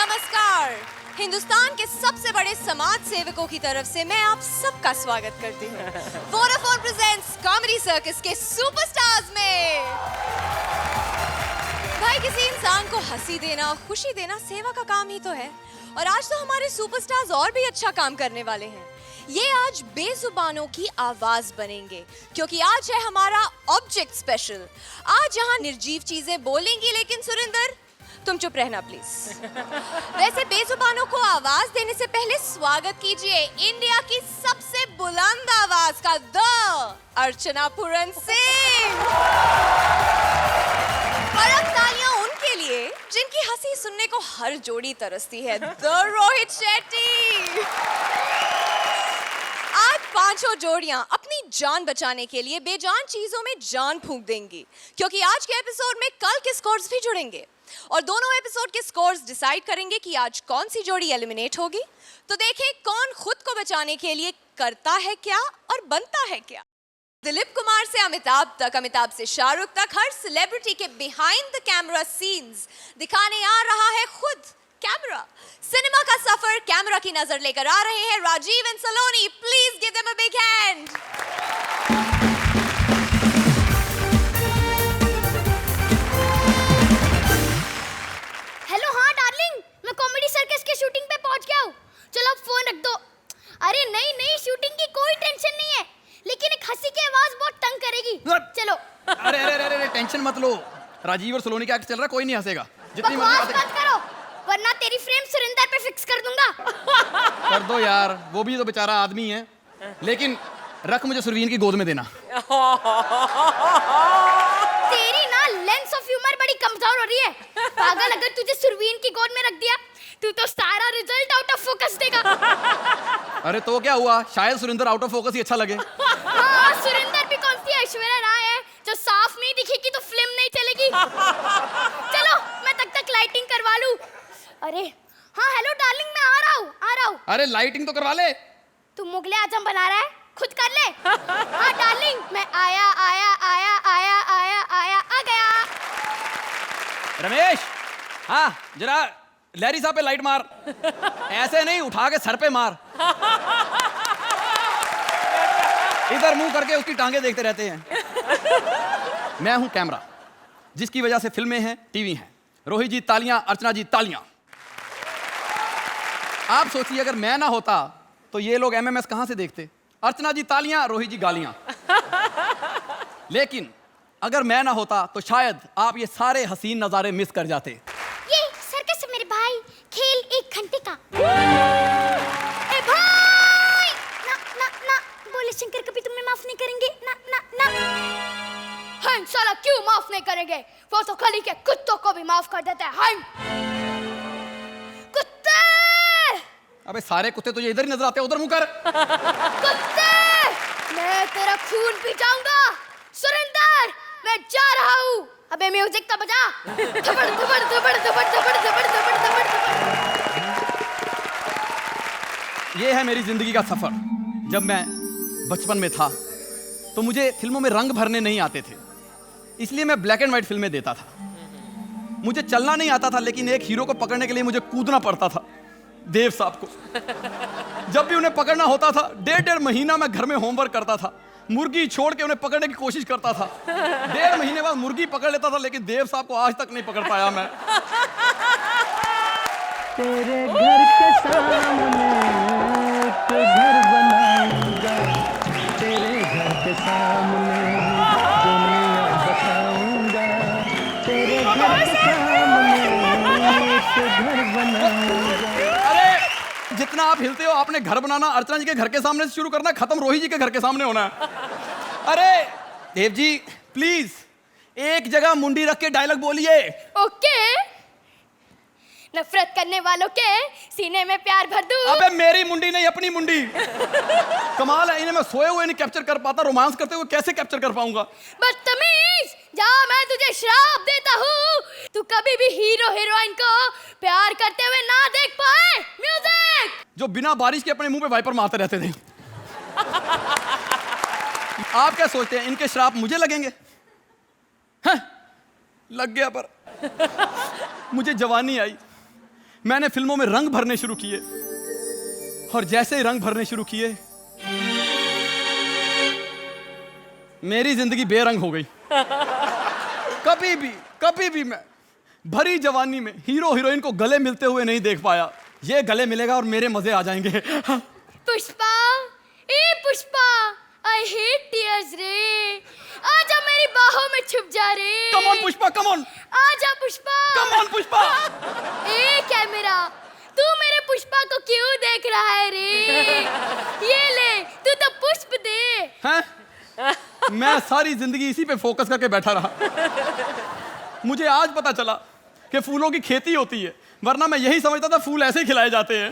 नमस्कार। हिंदुस्तान के सबसे बड़े समाज सेवकों की तरफ से मैं आप सबका स्वागत करती हूँ वोडाफोन प्रेजेंट्स कॉमेडी सर्कस के सुपरस्टार्स में। भाई, किसी इंसान को हंसी देना, खुशी देना सेवा का काम ही तो है। और आज तो हमारे सुपरस्टार्स और भी अच्छा काम करने वाले हैं। ये आज बेजुबानों की आवाज बनेंगे, क्योंकि आज है हमारा ऑब्जेक्ट स्पेशल। आज यहाँ निर्जीव चीजें बोलेंगी, लेकिन सुरिंदर तुम चुप रहना प्लीज। वैसे बेजुबानों को आवाज देने से पहले स्वागत कीजिए इंडिया की सबसे बुलंद आवाज का द अर्चना पूरन सिंह। और अब तालियां उनके लिए जिनकी हंसी सुनने को हर जोड़ी तरसती है, द रोहित शेट्टी। आज पांचों जोड़ियां अपनी जान बचाने के लिए बेजान चीजों में जान फूंक देंगी, क्योंकि आज के एपिसोड में कल के स्कोर्स भी जुड़ेंगे और दोनों एपिसोड के स्कोर्स डिसाइड करेंगे कि आज कौन सी जोड़ी एलिमिनेट होगी। तो देखें कौन खुद को बचाने के लिए करता है क्या और बनता है क्या। दिलीप कुमार से अमिताभ तक, अमिताभ से शाहरुख तक, हर सेलिब्रिटी के बिहाइंड द कैमरा सीन्स दिखाने आ रहा है खुद कैमरा। सिनेमा का सफर कैमरा की नजर लेकर आ रहे हैं Rajiv and Saloni. Please give them a big hand. Hello, हाँ डार्लिंग, मैं कॉमेडी सर्कस के शूटिंग पे पहुंच गया हूँ। चलो अब फोन रख दो। अरे नहीं, शूटिंग की कोई टेंशन नहीं है, लेकिन एक हंसी की आवाज बहुत तंग करेगी। चलो। अरे टेंशन मत लो। राजीव और सलोनी का एक्ट चल रहा है, कोई नहीं हंसेगा। जितनी बकवास मत करो, वरना तेरी फ्रेम सुरिंदर पे फिक्स कर दूंगा। कर दो यार, वो भी तो बेचारा आदमी है। लेकिन रख मुझे सुरवीन की गोद में देना। तेरी ना लेंस ऑफ ह्यूमर बड़ी कमजोर हो रही है पागल। अगर तुझे सुरवीन की गोद में रख दिया, तू तो सारा रिजल्ट आउट ऑफ फोकस देगा। अरे तो क्या हुआ, शायद सुरिंदर आउट ऑफ फोकस ही अच्छा लगे। हाँ, सुरिंदर भी कौन सी ऐश्वर्या राय है जो साफ नहीं दिखेगी तो फिल्म नहीं चलेगी। चलो मैं तक लाइटिंग करवा लूं। अरे हाँ, हेलो डार्लिंग, मैं आ रहा हूँ। अरे लाइटिंग तो करवा ले। तू मुगले आजम बना रहा है, खुद कर ले। हाँ डार्लिंग, मैं आया आ गया। रमेश, हाँ जरा लहरी साहब पे लाइट मार। ऐसे नहीं, उठा के सर पे मार। इधर मुंह करके उसकी टांगे देखते रहते हैं। मैं हूं कैमरा, जिसकी वजह से फिल्में हैं, टीवी हैं। रोहित जी तालियां, अर्चना जी तालियां। आप सोचिए अगर मैं ना होता तो ये लोग एमएमएस कहां से देखते। अर्चना जी तालियां, रोहित जी गालियां। लेकिन अगर मैं ना होता तो शायद आप ये सारे हसीन नजारे मिस कर जाते। ये सर्कस है मेरे भाई, खेल 1 घंटे का। ए भाई, ना बोले शंकर, कभी तुम्हें माफ नहीं करेंगे। ना हम साला क्यों माफ नहीं करेंगे? वो तो गली के कुत्तों को भी माफ कर देते हैं। कुत्ते! अबे सारे कुत्ते तुझे इधर ही नजर आते हैं, उधर मुंह कर। कुत्ते! मैं तेरा खून पी जाऊंगा। सुरिंदर, मैं जा रहा हूँ। अबे म्यूजिक तो बजा। धबड़ धबड़ धबड़ धबड़ धबड़ धबड़ धबड़ धबड़। ये है मेरी जिंदगी का सफर। जब मैं बचपन में था तो मुझे फिल्मों में रंग भरने नहीं आते थे, इसलिए मैं ब्लैक एंड व्हाइट फिल्में देता था। मुझे चलना नहीं आता था, लेकिन एक हीरो को पकड़ने के लिए मुझे कूदना पड़ता था। देव साहब को जब भी उन्हें पकड़ना होता था, 1.5 महीना मैं घर में होमवर्क करता था। मुर्गी छोड़ के उन्हें पकड़ने की कोशिश करता था। 1.5 महीने बाद मुर्गी पकड़ लेता था, लेकिन देव साहब को आज तक नहीं पकड़ पाया मैं। तेरे घर के सामने एक घर बनाऊंगा, तेरे घर के सामने दुनिया बसाऊंगा, तेरे घर के सामने एक घर बनाऊंगा। अरे जितना आप हिलते हो, आपने घर बनाना अर्चना जी के घर के सामने से शुरू करना, खत्म रोहित जी के घर के सामने होना है। अरे देव जी प्लीज एक जगह मुंडी रख के डायलॉग बोलिए। ओके। नफरत करने वालों के सीने में प्यार भर दूं। अबे मेरी मुंडी नहीं, अपनी मुंडी। कमाल है, इन्हें मैं सोए हुए नहीं कैप्चर कर पाता, रोमांस करते हुए कैसे कैप्चर कर पाऊंगा। बदतमीज, जा, मैं तुझे श्राप देता हूँ, तू कभी भी हीरो हीरोइन को प्यार करते हुए ना देख पाए। म्यूजिक। जो बिना बारिश के अपने मुंह पे वाइपर मारते रहते थे। आप क्या सोचते हैं, इनके श्राप मुझे लगेंगे? हैं? लग गया, पर मुझे जवानी आई, मैंने फिल्मों में रंग भरने शुरू किए और जैसे ही रंग भरने शुरू किए मेरी जिंदगी बेरंग हो गई। कभी भी मैं भरी जवानी में हीरो हीरोइन को गले मिलते हुए नहीं देख पाया। ये गले मिलेगा और मेरे मजे आ जाएंगे। पुष्पा, ए पुष्पा, आई हेट टीयर्स रे। आजा मेरी बाहों में छुप जा रे। Come on Pushpa, come on. आजा पुष्पा। Come on Pushpa. ए कैमरा, तू मेरे पुष्पा को क्यों देख रहा है रे? ये ले, तू तो पुष्प दे। हैं? मैं सारी जिंदगी इसी पे फोकस करके बैठा रहा। मुझे आज पता चला कि फूलों की खेती होती है, वरना मैं यही समझता था फूल ऐसे ही खिलाए जाते हैं।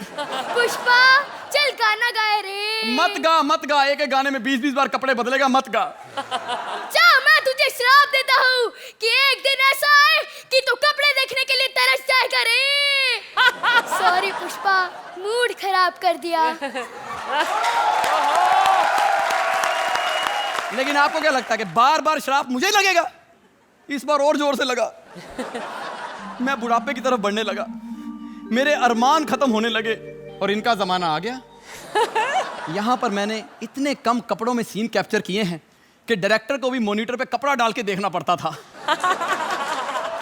पुष्पा, चल गाना गाए रे। मत गा, एक गाने में 20-20 बार कपड़े बदलेगा, मत गा। जा, मैं तुझे श्राप देता हूँ कि एक दिन ऐसा आए कि तू कपड़े देखने के लिए तरस जाएगा रे। सॉरी पुष्पा, मूड खराब कर दिया। लेकिन आपको क्या लगता है कि बार बार श्राप मुझे लगेगा? इस बार और जोर से लगा। मैं बुढ़ापे की तरफ बढ़ने लगा, मेरे अरमान खत्म होने लगे और इनका जमाना आ गया। यहां पर मैंने इतने कम कपड़ों में सीन कैप्चर किए हैं कि डायरेक्टर को भी मॉनिटर पे कपड़ा डाल के देखना पड़ता था।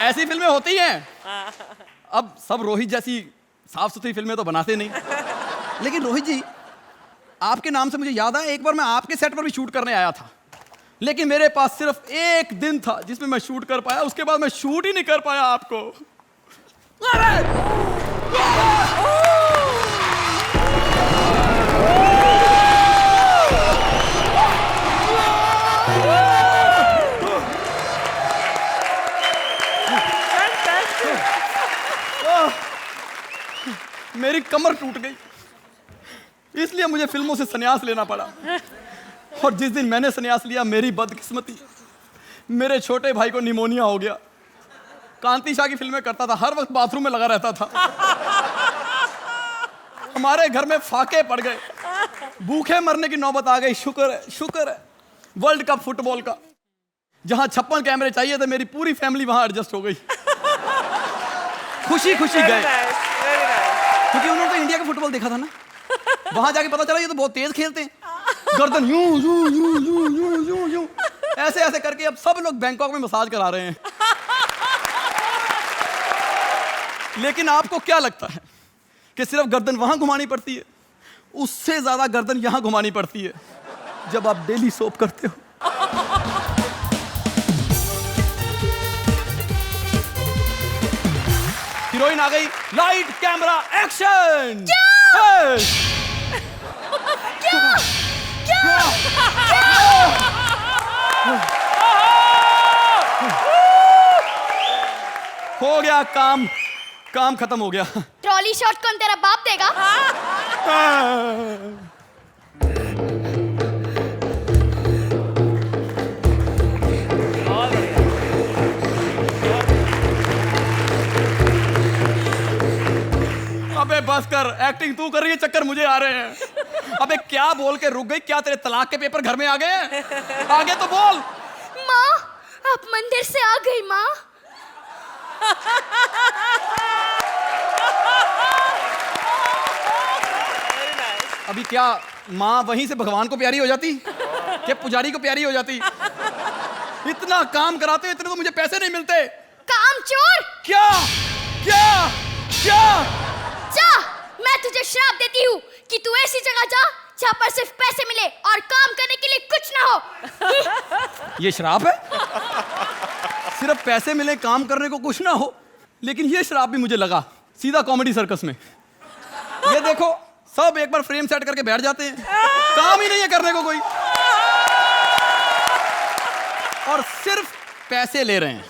ऐसी फिल्में होती हैं। अब सब रोहित जैसी साफ सुथरी फिल्में तो बनाते नहीं। लेकिन रोहित जी, आपके नाम से मुझे याद है, एक बार मैं आपके सेट पर भी शूट करने आया था, लेकिन मेरे पास सिर्फ एक दिन था जिसमें मैं शूट कर पाया। उसके बाद मैं शूट ही नहीं कर पाया आपको। मेरी कमर टूट गई, इसलिए मुझे फिल्मों से संन्यास लेना पड़ा। और जिस दिन मैंने संन्यास लिया, मेरी बदकिस्मती, मेरे छोटे भाई को निमोनिया हो गया। कांति शाह की फिल्में करता था, हर वक्त बाथरूम में लगा रहता था। हमारे घर में फाके पड़ गए, भूखे मरने की नौबत आ गई। शुक्र है वर्ल्ड कप फुटबॉल का, जहां 56 कैमरे चाहिए थे, मेरी पूरी फैमिली वहां एडजस्ट हो गई। खुशी गए, क्योंकि उन्होंने तो इंडिया का फुटबॉल देखा था ना। वहां जाके पता चला ये तो बहुत तेज खेलते हैं। गर्दन यूं यूं यूं यूं यूं यूं यूं ऐसे करके अब सब लोग बैंकॉक में मसाज करा रहे हैं। लेकिन आपको क्या लगता है कि सिर्फ गर्दन वहां घुमानी पड़ती है? उससे ज्यादा गर्दन यहां घुमानी पड़ती है जब आप डेली सोप करते हो। हीरोइन आ गई, लाइट कैमरा एक्शन। हो गया काम खत्म हो गया। ट्रॉली शॉट कौन तेरा बाप देगा? अबे बस कर, एक्टिंग तू कर रही है, चक्कर मुझे आ रहे हैं। अबे क्या बोल के रुक गई? क्या तेरे तलाक के पेपर घर में आ गए हैं? आगे तो बोल। माँ, आप मंदिर से आ गई माँ। अभी क्या माँ वहीं से भगवान को प्यारी हो जाती कि पुजारी को प्यारी हो जाती? इतना काम कराते हो, इतने तो मुझे पैसे नहीं मिलते। काम चोर। क्या क्या क्या? जा, मैं तुझे श्राप देती हूँ कि तू ऐसी जगह जा जहाँ पर सिर्फ पैसे मिले और काम करने के लिए कुछ ना हो। ये श्राप है? सिर्फ पैसे मिले, काम करने को कुछ ना हो? लेकिन ये श्राप भी मुझे लगा सीधा कॉमेडी सर्कस में। ये देखो, सब एक बार फ्रेम सेट करके बैठ जाते हैं, काम ही नहीं है करने को कोई, और सिर्फ पैसे ले रहे हैं।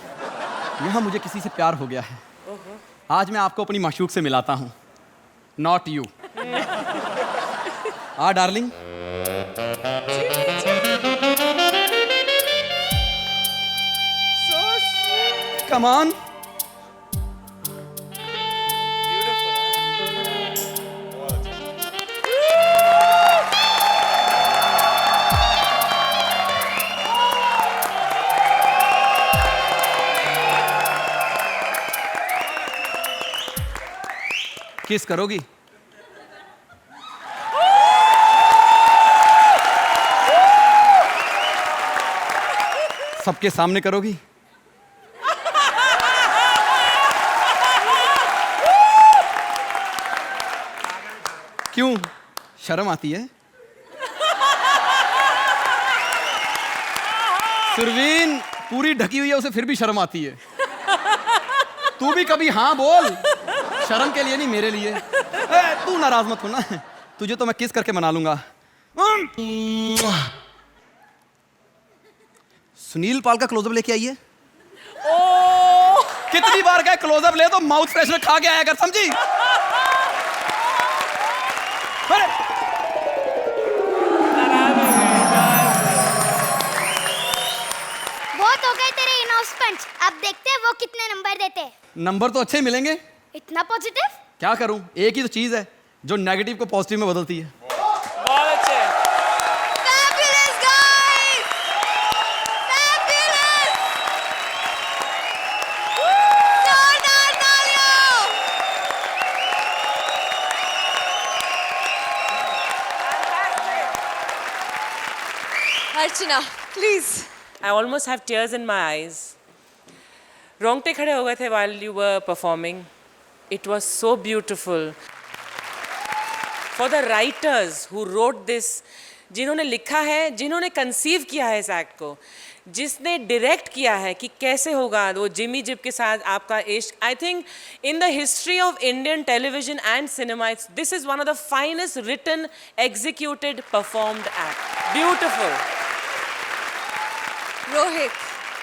यहां मुझे किसी से प्यार हो गया है। आज मैं आपको अपनी माशूक से मिलाता हूं। Not you. आ डार्लिंग। Come on. किस करोगी? सबके सामने करोगी? क्यों शर्म आती है? सुरवीन पूरी ढकी हुई है, उसे फिर भी शर्म आती है। तू भी कभी हाँ बोल, शर्म के लिए नहीं मेरे लिए। तू नाराज मत होना, तुझे तो मैं किस करके मना लूंगा। सुनील पाल का क्लोजअप लेके आइए। कितनी बार गए क्लोजअप ले तो माउथ फ्रेशनर खा के आया कर, समझी? अरे बहुत हो गए तेरे इनोसेंट, अब देखते हैं वो कितने नंबर देते हैं। नंबर तो अच्छे ही मिलेंगे। इतना पॉजिटिव? क्या करूं, एक ही तो चीज है जो नेगेटिव को पॉजिटिव में बदलती है। बहुत अच्छे। Fabulous, guys! Fabulous! जोरदार तालियां! अर्चना, please. I almost have tears in my eyes. रोंगटे खड़े हो गए थे while you were performing. It was so beautiful. For the writers who wrote this, जिन्होंने लिखा है, जिन्होंने कंसीव किया है इस एक्ट को, जिसने डायरेक्ट किया है कि कैसे होगा वो जिमी जिप के साथ आपका इश्क, I think in the history of Indian television and cinema this is one of the finest written executed performed act. Beautiful. Rohit,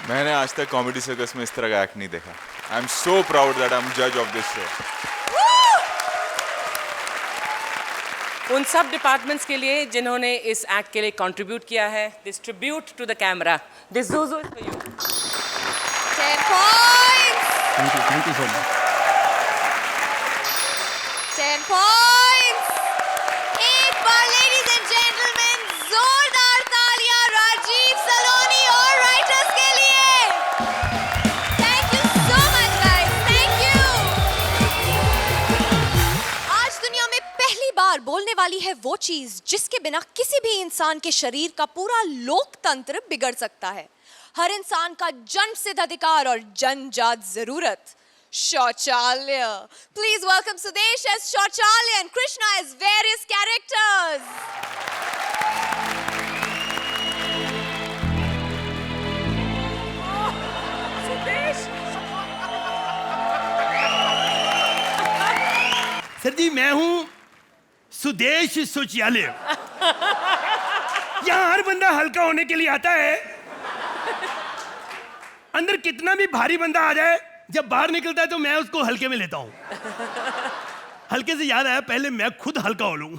मैंने आज तक कॉमेडी सर्कस में इस तरह का एक्ट नहीं देखा. I am so proud that I am जज ऑफ दिस शो. उन सब डिपार्टमेंट्स के लिए जिन्होंने इस एक्ट के लिए कंट्रीब्यूट किया है, this tribute to the camera, this Zuzu is for you. 10 points! Thank you so much. 10 points! एक बार ladies and gentlemen, जोरदार तालियां राजीव सलोनी और राइटर्स के लिए. Thank you so much guys, thank you. आज दुनिया में पहली बार बोलने वाली है वो चीज जिसके बिना किसी भी इंसान के शरीर का पूरा लोकतंत्र बिगड़ सकता है. हर इंसान का जन्मसिद्ध अधिकार और जन्मजात जरूरत, शौचालय. Please welcome Sudesh as शौचालय and Krishna as various characters. Sir ji, मैं हूं सुदेश शौचालय. यहाँ हर बंदा हल्का होने के लिए आता है. अंदर कितना भी भारी बंदा आ जाए, जब बाहर निकलता है तो मैं उसको हल्के में लेता हूं. हल्के से याद आया, पहले मैं खुद हल्का हो लूं.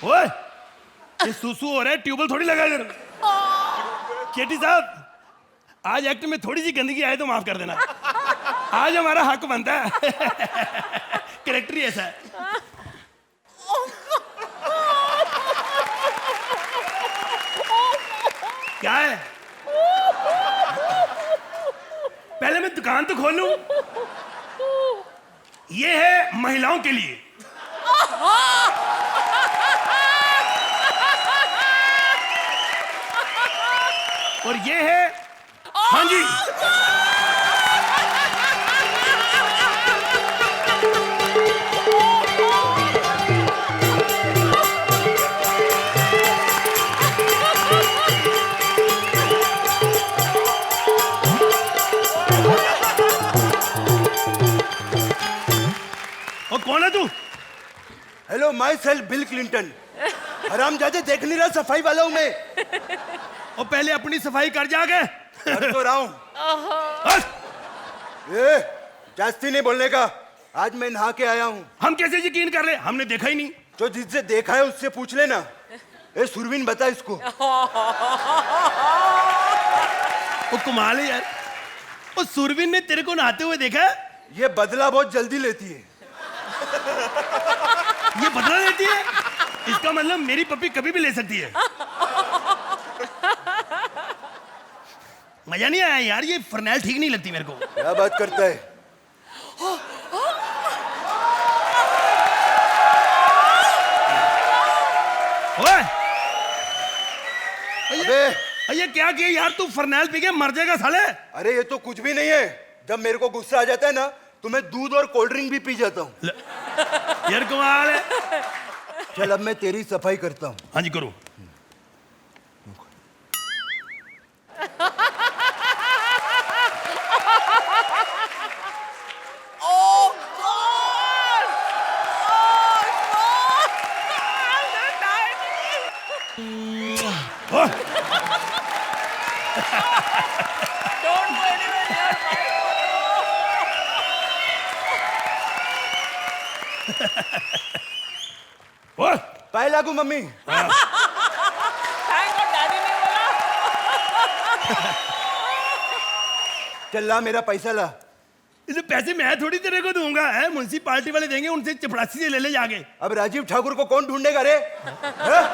ओए, ये सुसु हो रहा है, ट्यूबवेल थोड़ी लगा इधर. केटी साहब, आज एक्ट में थोड़ी सी गंदगी आए तो माफ कर देना. आज हमारा हक बनता है. कैरेक्टर ही ऐसा है. क्या है? पहले मैं दुकान तो खोलूं. ये है महिलाओं के लिए. और ये है, हाँ जी, और कौन है तू? Hello, myself Bill Clinton. हरामजादे, देख नहीं रहा सफाई वाला हूं मैं. और पहले अपनी सफाई कर जाके. कर तो रहा हूं. ए, जास्ती नहीं बोलने का. आज मैं नहा के आया हूं. हम कैसे यकीन कर ले, हमने देखा ही नहीं. जो जिससे देखा है उससे पूछ लेना. ए सुरवीन, बता इसको. वो कमाल है यार. और सुरवीन ने तेरे को नहाते हुए देखा है? ये बदला बहुत जल्दी लेती है. ये बदला लेती है? इसका मतलब मेरी पप्पी कभी भी ले सकती है. मजा नहीं आया यार, ये फरनैल ठीक नहीं लगती मेरे को. क्या बात करता है? ओए अबे ये क्या किया यार, तू फरनैल पी के मर जाएगा साले। अरे ये तो कुछ भी नहीं है, जब मेरे को गुस्सा आ जाता है ना तो मैं दूध और कोल्ड ड्रिंक भी पी जाता हूँ। यार कमाल है। चल अब मैं तेरी सफाई करता हूँ। हाँ जी करो। Don't go anywhere near my ओए पाए लागू मम्मी। Thank God daddy ने बोला। चल ला मेरा पैसा ला। इसे पैसे मैं थोड़ी तेरे को दूंगा, है म्युनिसिपालिटी वाले देंगे, उनसे चपरासी से ले ले जाके। अब राजीव ठाकुर को कौन ढूंढेगा रे? हैं?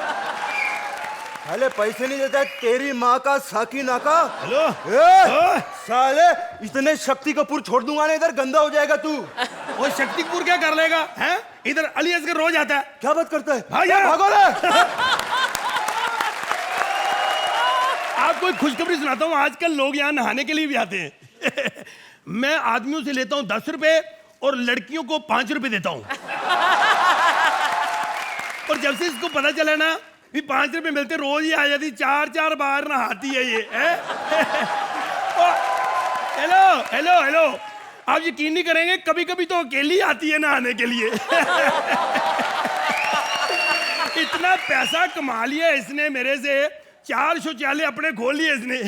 साले पैसे नहीं देता, तेरी माँ का साकी नाका। हेलो ए, साले इतने शक्ति कपूर छोड़ दूंगा ना, इधर गंदा हो जाएगा तू। वो शक्ति कपूर क्या कर लेगा, हैं? इधर अली असगर रोज आता है। क्या बात करता है? हाँ यार। भागो रे। आपको एक खुशखबरी सुनाता हूँ, आजकल लोग यहाँ नहाने के लिए भी आते हैं। मैं आदमियों से लेता हूँ 10 रुपए और लड़कियों को 5 रुपए देता हूँ। और जब से इसको पता चला ना भी 5 रुपए मिलते, रोज ही आ जाती, 4-4 बार नहाती है ये। हेलो हेलो हेलो, आप यकीन नहीं करेंगे, कभी कभी तो अकेली आती है नहाने के लिए। इतना पैसा कमा लिया इसने मेरे से, 4 शौचालय अपने खोल लिए इसने।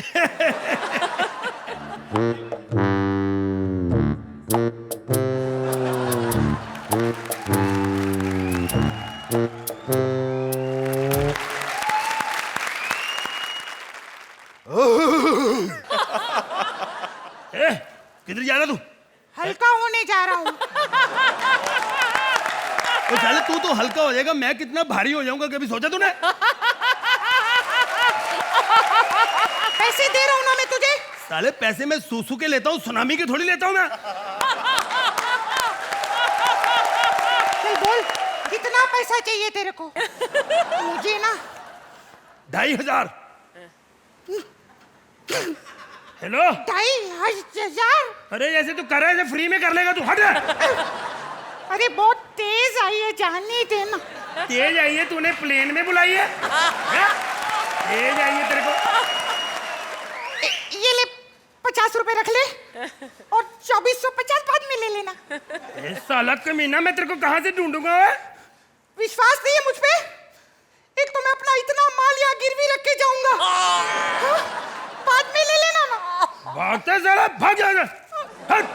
किधर जा रहा तू? हल्का होने जा रहा हूँ। तो चल तू तो हल्का हो जाएगा, मैं कितना भारी हो जाऊंगा, कभी सोचा तूने? पैसे दे रहा हूँ ना मैं तुझे। साले पैसे मैं सूसू के लेता हूँ, सुनामी के थोड़ी लेता हूँ मैं। चल बोल, कितना पैसा चाहिए तेरे को? मुझे ना 2500। हेलो 2500। अरे ऐसे तू कर रहा है, ऐसे फ्री में कर लेगा तू, हट। अरे बहुत तेज आई है, जाने देना। तेज आई है, तूने प्लेन में बुलाई है? तेज आई है तेरे को। ये ले 50 रुपए रख ले और 2450 बाद में ले लेना। ए साला कमीना, मैं तेरे को कहाँ से ढूंढूंगा? विश्वास नहीं है मुझ पे? एक तो मैं अपना इतना माल यहाँ गिरवी रख के जाऊंगा। हाँ? बाद में ले लेना ना। भागता साला, भाग जाएगा। हट।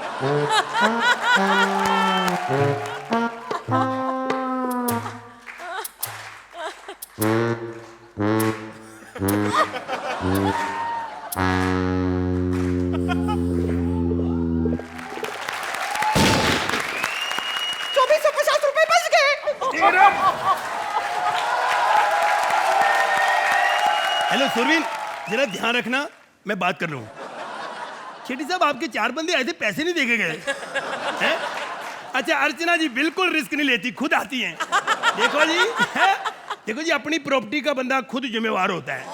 हेलो सुरवीन, जरा ध्यान रखना, मैं बात कर रहा हूँ। शेट्टी साहब, आपके 4 बंदे आए थे, पैसे नहीं देके गए हैं? अच्छा अर्चना जी बिल्कुल रिस्क नहीं लेती, खुद आती हैं। देखो जी, है? देखो जी, अपनी प्रॉपर्टी का बंदा खुद जिम्मेवार होता है?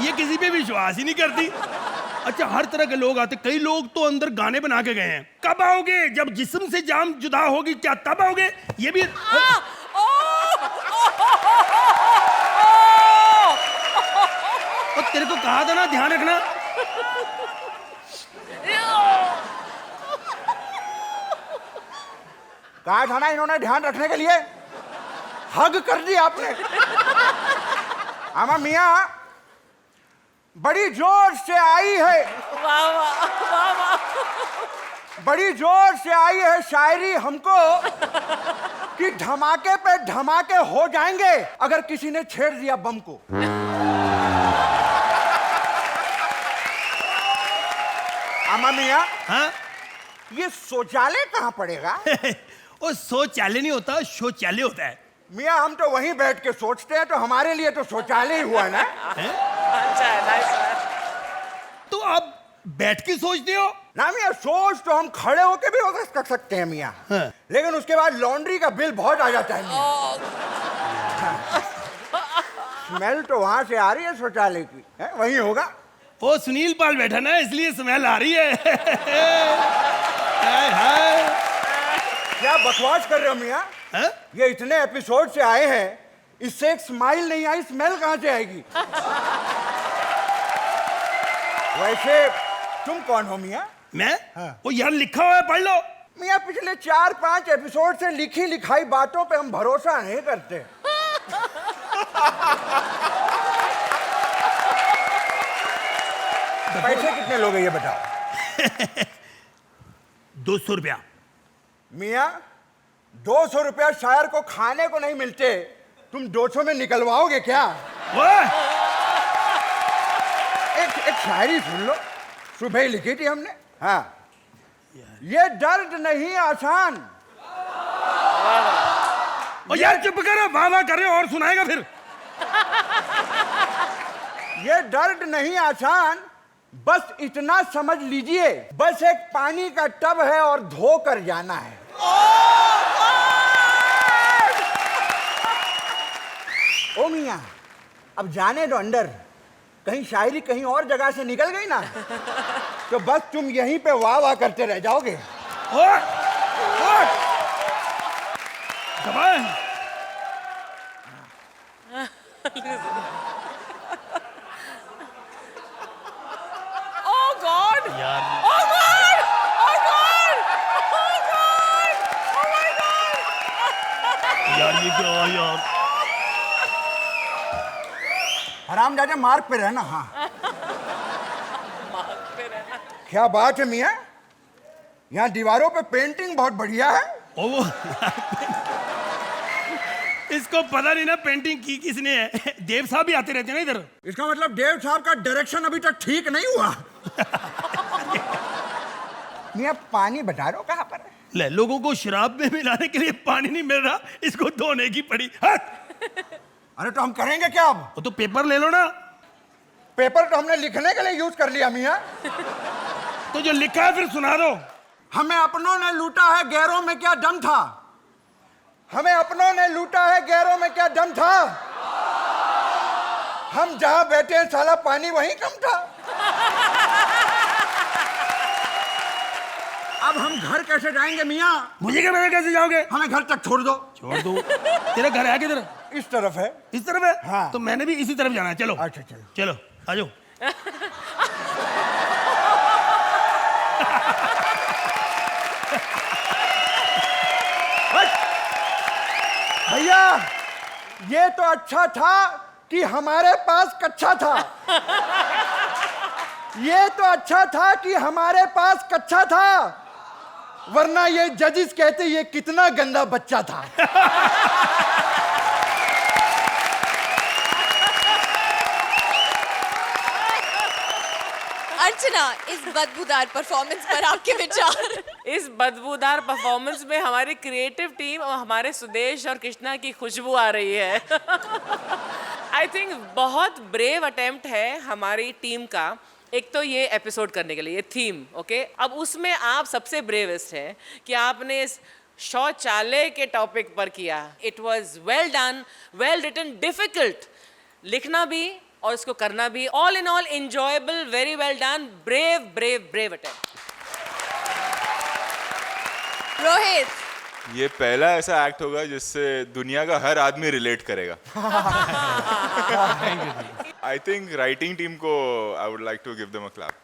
ये किसी पे विश्वास ही नहीं करती। अच्छा हर तरह के लोग आते, कई लोग तो अंदर गाने बना के गए हैं, कब आओगे जब जिस्म से जान जुदा होगी, क्या तब आओगे? ये भी और तेरे को कहा था ना ध्यान रखना। कहा था ना इन्होंने ध्यान रखने के लिए, हग कर दी आपने। अमा मियाँ बड़ी जोर से आई है, वाह वाह वाह वाह। बड़ी जोर से आई है शायरी हमको कि धमाके पे धमाके हो जाएंगे अगर किसी ने छेड़ दिया बम को। अमा मियाँ, हाँ? ये शौचालय कहाँ पड़ेगा? वो शौचालय नहीं होता, शौचालय होता है। मियाँ हम तो वहीं बैठ के सोचते हैं, तो हमारे लिए तो शौचालय ही हुआ ना। अच्छा है, नाइस है। तो आप बैठ के सोचते हो? ना मियाँ, सोच तो हम खड़े होके भी हो सकते हैं मियाँ, हाँ। लेकिन उसके बाद लॉन्ड्री का बिल बहुत आ जाता है मियाँ। स्मेल तो वहां से आ रही है शौचालय की, है? वहीं होगा। वो सुनील पाल बैठा ना, इसलिए स्मेल आ रही है। हाय हाय। क्या बकवास कर रहे हो मियाँ? हैं? ये इतने एपिसोड से आए हैं, इससे एक स्माइल नहीं आई, स्मेल कहाँ से आएगी? वैसे तुम कौन हो मियाँ? मैं? हाँ। वो यार लिखा हुआ है, पढ़ लो। मियाँ पिछले 4-5 एपिसोड से लिखी लिखाई बातों पे हम भरोसा नहीं करते। पैसे कितने लोगे ये बताओ? 200 रुपया। मियाँ 200 रुपया शायर को खाने को नहीं मिलते, तुम 200 में निकलवाओगे क्या? ओए! एक शायरी सुन लो, सुबह ही लिखी थी हमने। हाँ, ये दर्द नहीं आसान। ओ यार चुप करो, वाह वाह कर रहे हो और सुनाएगा फिर। ये दर्द नहीं आसान, बस इतना समझ लीजिए, बस एक पानी का टब है और धो कर जाना है। ओ मियां, अब जाने दो अंदर, कहीं शायरी कहीं और जगह से निकल गई ना तो बस तुम यहीं पे वाह वाह करते रह जाओगे। ओए! ओए! दबाए। Oh God! यार Oh God! Oh God! Oh God! Oh my God! यार ये क्या हुआ यार? हरामजादे मार्ग पे रहना। हाँ, क्या बात है मियां, यहाँ दीवारों पे पेंटिंग बहुत बढ़िया है। ओ वो इसको पता नहीं ना पेंटिंग की किसने है। देव साहब भी आते रहते हैं ना इधर। इसका मतलब देव साहब का डायरेक्शन अभी तक ठीक नहीं हुआ। मियां पानी बता रहे हो कहाँ पर है? ले, लोगों को शराब में मिलाने के लिए पानी नहीं मिल रहा, इसको धोने की पड़ी। हट! अरे तो हम करेंगे क्या अब? वो तो पेपर ले लो ना। पेपर तो हमने लिखने के लिए यूज कर लिया मियां। तो जो लिखा है फिर सुना दो। हमें अपनों ने लूटा है, गैरों में क्या दम था? हमें अपनों ने लूटा है, गैरों में क्या दम था? हम जहां बैठे हैं साला पानी वहीं कम था। अब हम घर कैसे जाएंगे मियां? मुझे क्या पता कैसे जाओगे? हमें घर तक छोड़ दो। छोड़ दो। तेरा घर है किधर? इस तरफ है। इस तरफ है? हाँ। तो मैंने भी इसी तरफ जाना है। चलो अच्छा चलो। चलो आ जाओ। भैया ये तो अच्छा था कि हमारे पास कच्चा था। ये तो अच्छा था कि हमारे पास कच्चा था, वरना ये जजेस कहते ये कितना गंदा बच्चा था। अर्चना, इस बदबूदार परफॉर्मेंस पर आपके विचार? इस बदबूदार परफॉर्मेंस में हमारी क्रिएटिव टीम और हमारे सुदेश और कृष्णा की खुशबू आ रही है। आई थिंक बहुत ब्रेव अटेम्प्ट है हमारी टीम का। एक तो ये एपिसोड करने के लिए ये थीम, ओके। अब उसमें आप सबसे ब्रेवेस्ट हैं कि आपने इस शौचालय के टॉपिक पर किया। It was well done, well written, difficult लिखना भी और इसको करना भी। All in all enjoyable, very well done, brave brave brave attempt. Rohit, ये पहला ऐसा एक्ट होगा जिससे दुनिया का हर आदमी रिलेट करेगा। आई थिंक राइटिंग टीम को I would like to give them a clap.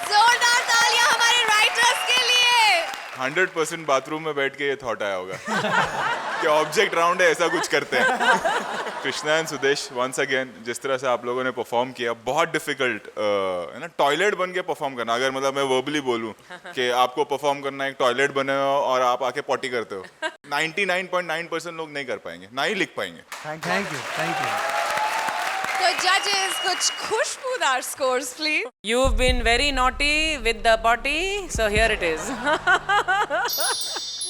जोरदार तालियां हमारे राइटर्स के लिए। 100% बाथरूम में बैठ के ये थॉट आया होगा कि ऑब्जेक्ट राउंड है, ऐसा कुछ करते हैं। Krishna and Sudesh, once again जिस तरह से आप लोगों ने परफॉर्म किया, बहुत डिफिकल्ट है ना, टॉयलेट बन के परफॉर्म करना। अगर मतलब मैं वर्बली बोलूं कि आपको परफॉर्म करना एक टॉयलेट बने हो और आप आके पॉटी करते हो, 99.9% लोग नहीं कर पाएंगे, ना ही लिख पाएंगे। Thank you. तो जजेस, कुछ खुशबूदार scores please. You've been very naughty with the potty, so here it is.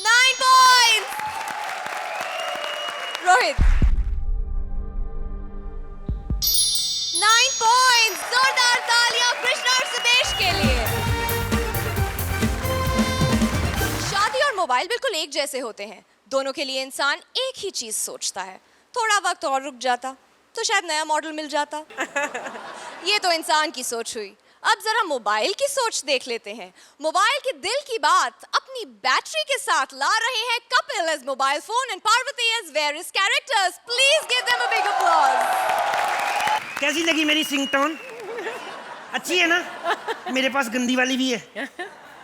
9 points. Rohit, 9 points. जोरदार तालियां कृष्णा और सुदेश के लिए। शादी और मोबाइल बिल्कुल एक जैसे होते हैं। दोनों के लिए इंसान एक ही चीज सोचता है, थोड़ा वक्त और रुक जाता तो शायद नया मॉडल मिल जाता। ये तो इंसान की सोच हुई। अब जरा मोबाइल की सोच देख लेते हैं। मोबाइल के दिल की बात अपनी बैटरी के साथ ला रहे हैं Kapil as mobile phone and Parvati as various characters. Please give them a big applause. कैसी लगी मेरी सिंगटोन? अच्छी है ना? मेरे पास गंदी वाली भी है,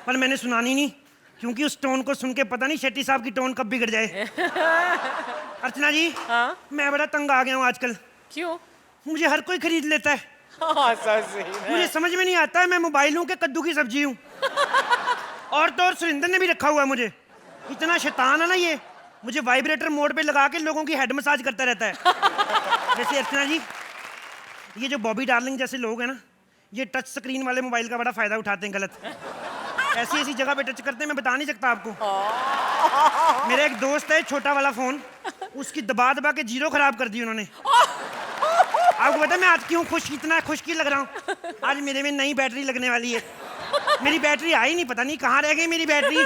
पर मैंने सुनानी नहीं, क्योंकि उस टोन को सुन के पता नहीं शेट्टी साहब की टोन कब बिगड़ जाए। अर्चना जी, हाँ? मैं बड़ा तंग आ गया हूँ आजकल। क्यों? मुझे हर कोई खरीद लेता है। हाँ, सही है। मुझे समझ में नहीं आता है मैं मोबाइल हूँ कि कद्दू की सब्जी हूँ। और तो और सुरिंदर ने भी रखा हुआ है मुझे। इतना शैतान है ना ये, मुझे वाइब्रेटर मोड पे लगा के लोगों की हेड मसाज करता रहता है। वैसे अर्चना जी, ये जो बॉबी डार्लिंग जैसे लोग हैं ना, ये टच स्क्रीन वाले मोबाइल का बड़ा फायदा उठाते हैं गलत। ऐसी ऐसी जगह पे टच करते हैं, मैं बता नहीं सकता आपको। मेरा एक दोस्त है, छोटा वाला फोन, उसकी दबा दबा के जीरो खराब कर दी उन्होंने। आपको पता है मैं आज क्यों इतना खुश क्यों लग रहा हूँ? आज मेरे में नई बैटरी लगने वाली है। मेरी बैटरी आई नहीं, पता नहीं कहाँ रह गई मेरी बैटरी।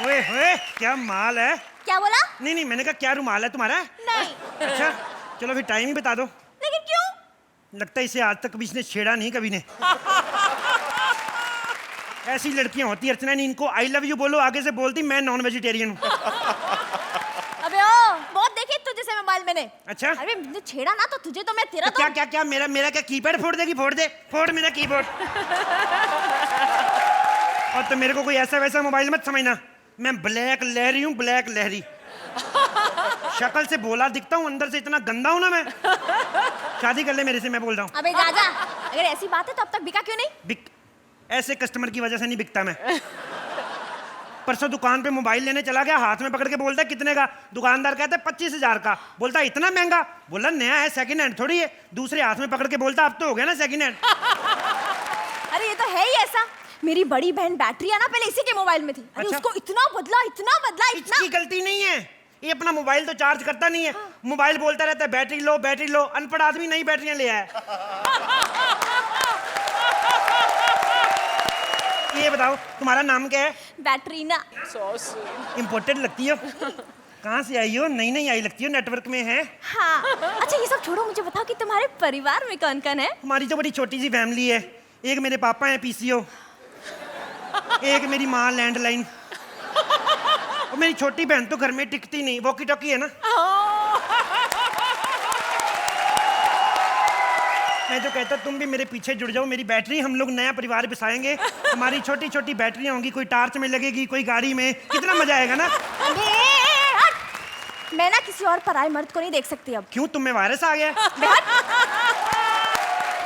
ओए होए, क्या माल है। क्या बोला? नहीं, मैंने कहा क्या रुमाल है तुम्हारा? नहीं। अच्छा चलो फिर टाइम ही बता दो। लेकिन क्यों? लगता है इसे आज तक कभी इसने छेड़ा नहीं कभी ने। ऐसी लड़कियां होती अर्चना, नहीं इनको आई लव यू बोलो, आगे से बोलती मैं नॉन वेजिटेरियन हूँ। अबे ओ, बहुत देखे तुझे से मोबाइल मैंने। अच्छा? अरे मुझे छेड़ा ना तो तुझे तो मैं तेरा तो क्या मेरा क्या कीपैड फोड़ देगी? फोड़ दे, फोड़ मेरा कीबोर्ड। और तो मेरे को कोई ऐसा वैसा मोबाइल मत समझना, मैं ब्लैक लहरी हूँ, ब्लैक लहरी। शक्ल से भोला दिखता हूँ, अंदर से इतना गंदा हूँ ना मैं। शादी कर ले मेरे से, मैं बोल रहा हूँ। अबे जा जा, अगर ऐसी बात है तो अब तक बिका क्यों नहीं? ऐसे कस्टमर की वजह से नहीं बिकता मैं। परसों दुकान पे मोबाइल लेने चला गया, हाथ में पकड़ के बोलता है कितने का? दुकानदार कहता है 25,000 का। बोलता है इतना महंगा? बोला नया है, सेकंड हैंड थोड़ी है। दूसरे हाथ में पकड़ के बोलता अब तो हो गया ना सेकंड हैंड। अरे ये तो है ही ऐसा। मेरी बड़ी बहन बैटरी है ना पहले इसी के मोबाइल में थी। अरे अच्छा? उसको इतना बदला। इसकी गलती नहीं है, ये अपना मोबाइल तो चार्ज करता नहीं है। मोबाइल बोलता रहता है बैटरी लो, बैटरी लो। अनपढ़ आदमी नई बैटरियां ले आया। ये बताओ तुम्हारा नाम क्या है? बैटरीना। इम्पोर्टेड लगती हो। कहाँ से आई हो? नई आई लगती हो, नेटवर्क में है। हाँ। अच्छा ये सब छोड़ो, मुझे बताओ कि तुम्हारे परिवार में कौन कौन है? हमारी तो बड़ी छोटी सी फैमिली है। एक मेरे पापा हैं पीसीओ, एक मेरी माँ लैंडलाइन, और मेरी छोटी बहन तो घर में टिकती नहीं, वॉकी टॉकी है ना। मैं तो कहता तुम भी मेरे पीछे जुड़ जाओ, मेरी बैटरी, हम लोग नया परिवार बसाएंगे। हमारी छोटी छोटी बैटरियां होंगी, कोई टार्च में लगेगी, कोई गाड़ी में, कितना मजा आएगा ना। मैं ना किसी और पराये मर्द को नहीं देख सकती अब। क्यों, तुम में वायरस आ गया?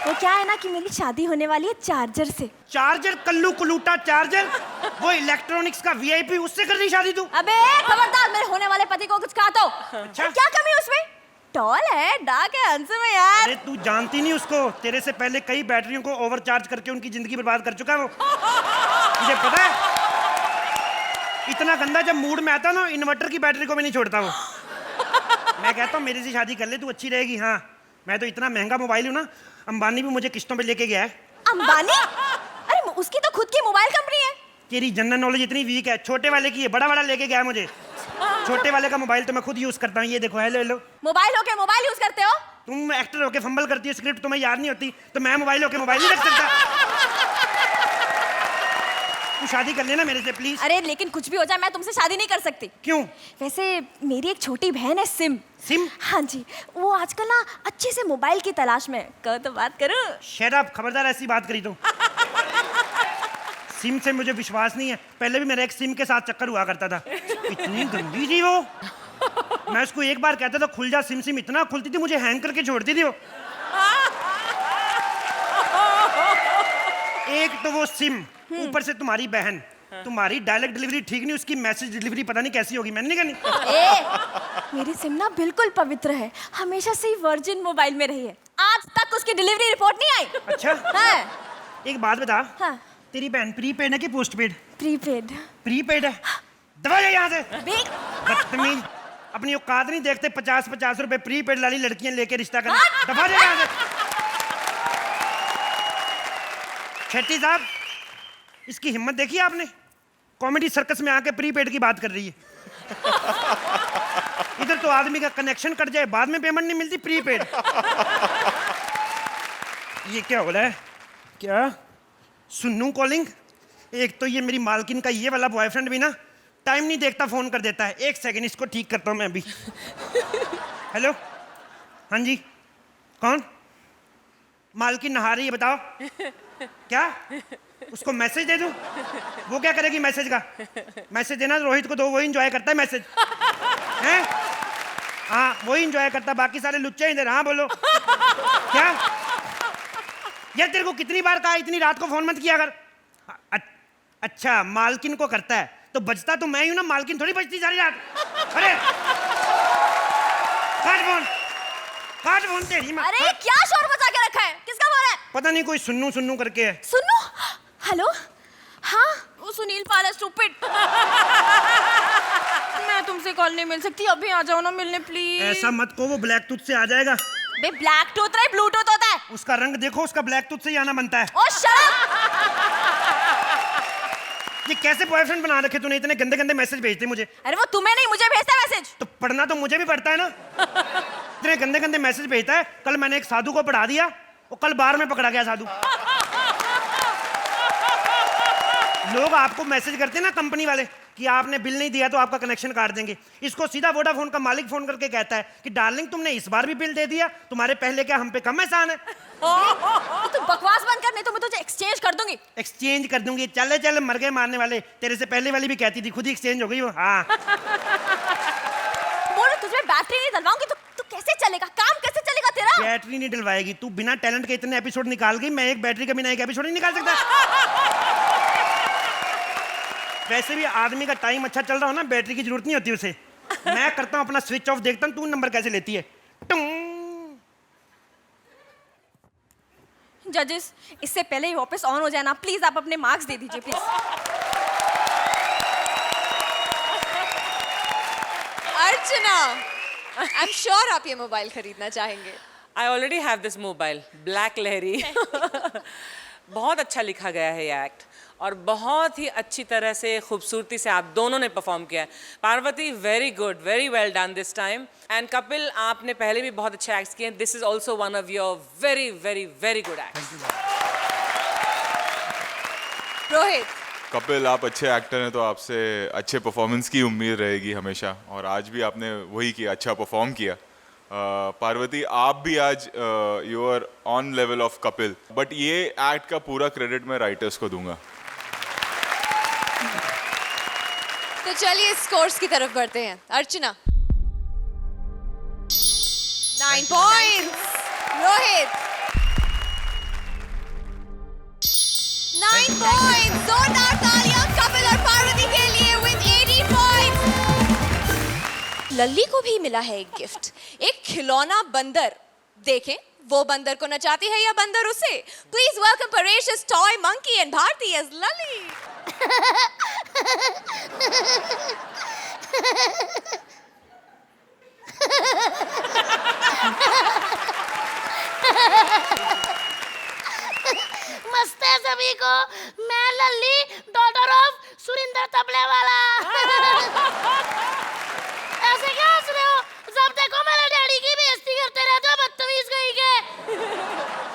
वो क्या है ना कि मेरी शादी होने वाली है चार्जर से। चार्जर? कल्लू कुलूटा चार्जर? वो इलेक्ट्रॉनिक्स का वीआईपी, उससे कर रही शादी तू? अबे खबरदार, मेरे होने वाले पति को कुछ कहा तो। अच्छा? क्या कमी है उसमें? टॉल है, डार्क है, हैंडसम है यार। अरे तू जानती नहीं उसको, तेरे से पहले कई बैटरियों को ओवरचार्ज करके उनकी जिंदगी बर्बाद कर चुका है वो। मुझे पता है। इतना गंदा जब मूड में आता ना, इन्वर्टर की बैटरी को भी नहीं छोड़ता वो। मैं कहता हूँ मेरे से शादी कर ले, तू अच्छी रहेगी। हाँ, मैं तो इतना महंगा मोबाइल हूँ ना, अंबानी भी मुझे किस्तों पे लेके गया है। अंबानी? अरे उसकी तो खुद की मोबाइल कंपनी है। तेरी जनरल नॉलेज इतनी वीक है। छोटे वाले की है, बड़ा वाला लेके गया मुझे। छोटे वाले का मोबाइल तो मैं खुद यूज करता हूँ। ये देखो, हेलो हेलो। मोबाइल होके मोबाइल यूज करते हो? तुम एक्टर होके फंबल करती हो, स्क्रिप्ट तुम्हें याद नहीं होती, तो मैं मोबाइल होके मोबाइल नहीं रख सकता। तू शादी कर लेना मेरे से प्लीज। अरे लेकिन कुछ भी हो जाए मैं तुमसे शादी नहीं कर सकती। क्यों? वैसे मेरी एक छोटी बहन है सिम। सिम? हाँ जी, वो आजकल ना अच्छे से मोबाइल की तलाश में। कहो तो बात करूं? शट अप, खबरदार ऐसी बात करी तो। सिम से मुझे विश्वास नहीं है। पहले भी मेरा एक सिम के साथ चक्कर हुआ करता था। इतनी गंदी थी वो। मैं उसको एक बार कहता था खुल जा सिम, सिम इतना खुलती थी, मुझे हैंग करके छोड़ती थी वो। एक तो वो सिम, ऊपर से तुम्हारी बहन। तुम्हारी डायरेक्ट डिलीवरी ठीक नहीं, उसकी मैसेज डिलीवरी पता नहीं कैसी होगी, मैंने नहीं करनी। मेरी सिम ना बिल्कुल पवित्र है, हमेशा से ही वर्जिन मोबाइल में रही है। आज तक उसकी डिलीवरी रिपोर्ट नहीं आई। अच्छा? हाँ। एक बात बता। हाँ। तेरी बहन प्रीपेड है कि पोस्टपेड? प्रीपेड। प्रीपेड है? दबा जा यहाँ से। देख। बदतमीज, अपनी औकात नहीं देखते। 50-50 रुपए प्रीपेड वाली लड़कियां लेके रिश्ता करना। दबा जा यहाँ से। शेट्टी साहब, इसकी हिम्मत देखी आपने? कॉमेडी सर्कस में आके प्रीपेड की बात कर रही है। इधर तो आदमी का कनेक्शन कट जाए, बाद में पेमेंट नहीं मिलती, प्रीपेड। ये क्या हो रहा है? क्या सुन्नू कॉलिंग? एक तो ये मेरी मालकिन का ये वाला बॉयफ्रेंड भी ना टाइम नहीं देखता, फोन कर देता है। एक सेकंड, इसको ठीक करता हूँ मैं अभी। हेलो, हाँ जी, कौन? मालकिन नहा रही है, बताओ। क्या उसको मैसेज दे दूं? वो क्या करेगी मैसेज का? मैसेज देना रोहित को दो, वो एंजॉय करता है मैसेज। हैं? हाँ, वो एंजॉय करता है, बाकी सारे लुच्चे इधर। हाँ बोलो। क्या यार, तेरे को कितनी बार कहा इतनी रात को फोन मत किया कर। अच्छा, मालकिन को करता है तो बचता तो मैं ही हूं ना, मालकिन थोड़ी बचती सारी रात। अरे काट फोन, काट फोन तेरी माँ। अरे क्या शोर मचा के रखा है? किसका फोन है? पता नहीं, कोई सुन्नू सुन्नू करके है। सुनो, हेलो, हाँ वो सुनील पाल है, स्टूपिड। मैं तुमसे कॉल नहीं मिल सकती, अभी आ जाओ ना मिलने प्लीज। ऐसा मत को, वो ब्लैक टूथ से आ जाएगा। बे ब्लैक टूथ रहे, ब्लूटूथ होता है। उसका रंग देखो, उसका ब्लैक टूथ से ही आना बनता है। ओ शट अप! ये कैसे बॉयफ्रेंड बना रखे तूने? इतने गंदे गंदे मैसेज भेजते मुझे। अरे वो तुम्हें नहीं, मुझे भेजता है मैसेज। तो पढ़ना तो मुझे भी पड़ता है ना। इतने गंदे गंदे मैसेज भेजता है। कल मैंने एक साधु को पढ़ा दिया, वो कल बार में पकड़ा गया साधु। लोग आपको मैसेज करते हैं ना, कंपनी वाले, कि आपने बिल नहीं दिया तो आपका कनेक्शन काट देंगे। इसको सीधा वोडाफोन का मालिक फोन करके कहता है कि डार्लिंग तुमने इस बार भी बिल दे दिया, तुम्हारे पहले क्या हम पे कम एहसान है? तू बकवास बंद कर, नहीं तो मैं तुझे एक्सचेंज कर दूंगी। एक्सचेंज कर दूंगी? चले चले, मर गए मारने वाले। तेरे से पहले वाली भी कहती थी, खुद ही एक्सचेंज हो गई वो। हाँ बोलो, तुझमें बैटरी नहीं डलवाऊंगी तो तू कैसे चलेगा? काम कैसे चलेगा तेरा? बैटरी नहीं डलवाएगी तू? बिना टैलेंट के इतने एपिसोड निकाल गई, मैं एक बैटरी का बिना एक एपिसोड नहीं निकाल सकता। वैसे भी आदमी का टाइम अच्छा चल रहा हो ना, बैटरी की जरूरत नहीं होती उसे। मैं करता हूँ अपना स्विच ऑफ, देखता हूँ तू नंबर कैसे लेती है। जजेस, इससे पहले ही वापस ऑन हो जाए ना, प्लीज आप अपने मार्क्स दे दीजिए please. Archana, I am sure आप ये मोबाइल खरीदना चाहेंगे। I already have this mobile, Black Lahiri. बहुत अच्छा लिखा गया है ये एक्ट, और बहुत ही अच्छी तरह से खूबसूरती से आप दोनों ने परफॉर्म किया है। Parvati, very good, very well done this time. And Kapil, आपने पहले भी बहुत अच्छे एक्ट्स किए हैं। This is also one of your very very very good acts. Rohit, Kapil, आप अच्छे एक्टर हैं तो आपसे अच्छे परफॉर्मेंस की उम्मीद रहेगी हमेशा, और आज भी आपने वही किया, अच्छा परफॉर्म किया। पार्वती, आप भी आज you are on level of Kapil, but ये एक्ट का पूरा क्रेडिट मैं राइटर्स को दूंगा। तो चलिए स्कोर्स की तरफ बढ़ते हैं। अर्चना 9 पॉइंट्स, रोहित 9 पॉइंट्स, जोरदार तालियां कपिल और पार्वती के लिए विद 80 पॉइंट्स। लल्ली को भी मिला है एक गिफ्ट, एक खिलौना बंदर। देखें वो बंदर को नचाती है या बंदर उसे। Please welcome Paresh as toy monkey and Bharti as लली। मस्त है सभी को। मैं लल्ली, डॉटर ऑफ सुरिंदर तबले वाला। ऐसे क्या हंस रहे हो? जब देखो मेरे डैडी की बेइज्जती करते रहते हो, बदतमीज कहीं के।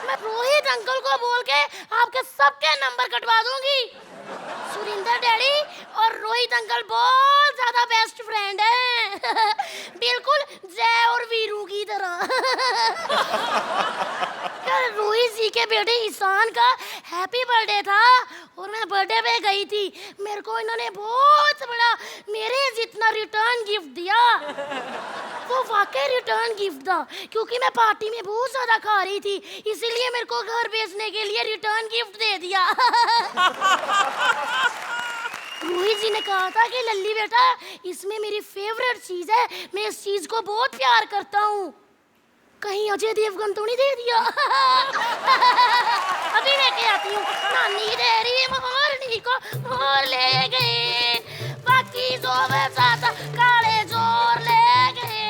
मैं रोहित अंकल को बोल के आपके सबके नंबर कटवा दूंगी। सुरिंदर डैडी और रोहित अंकल बहुत ज्यादा बेस्ट फ्रेंड हैं। बिल्कुल जय और वीरू की तरह। यार रोहित जी के बेटे ईशान का हैप्पी बर्थडे था और मैं बर्थडे पे गई थी। मेरे को इन्होंने बहुत बड़ा मेरे जितना रिटर्न गिफ्ट दिया। वो वाकई रिटर्न गिफ्ट था, क्योंकि मैं पार्टी में बहुत ज्यादा खा रही थी, इसीलिए मेरे को घर भेजने के लिए रिटर्न गिफ्ट दे दिया। रोहित जी ने कहा था कि लल्ली बेटा इसमें मेरी फेवरेट चीज है, मैं इस चीज को बहुत प्यार करता हूँ। कहीं अजय देवगन तो नहीं दे दिया? अभी लेके आती हूँ। नानी तेरी मोरनी को मोर ले गए, बाकी जो साथ काले जोर ले गए।